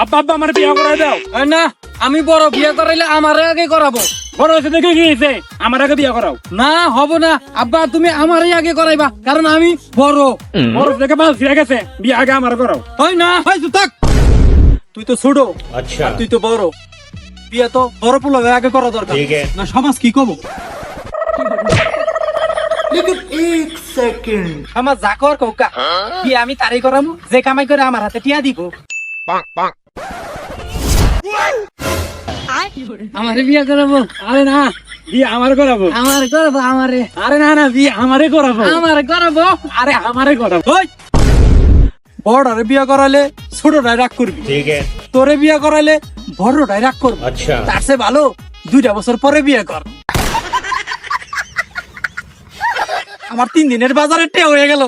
আব্বা আব্বা আমার বিয়ে করাই দাও। না আমি বড়, বিয়ে করাইলে আমারে আগে করাবো। বড় হয়েছে দেখে কি হয়েছে, আমার আগে বিয়ে করাও। না হব না আব্বা, তুমি আমারই আগে করাইবা, কারণ আমি বড়। বড় দেখে বাল ছিঁড়ে গেছে, বিয়ে আগে আমার করাও। হয় না, হয় তো থাক। তুই তো ছোট, अच्छा আর তুই তো বড়, বিয়ে তো বড় পোলা আগে করা দরকার। ठीक है না সমাজ কি কব? আমার যা কর কৌকা, বিয়ে আমি তারই করামু যে কামাই করে আমার হাতে টিয়া দিব। আমারে বিয়ে করাবো? আরে না, বিয়ে আমার করাবো। আমারে করাবো, আমারে আরে না না, বিয়ে আমারে করাবো। আমারে করাবো। আরে আমারে করাবো। ওই বড়রে বিয়ে করালে ছোটটাই রাগ করবি, ठीक है তোরে বিয়ে করালে বড়টাই রাগ করবি। अच्छा তার চেয়ে ভালো 2টা বছর পরে বিয়ে কর। আমার 3 দিনের বাজারে টে হয়ে গেল।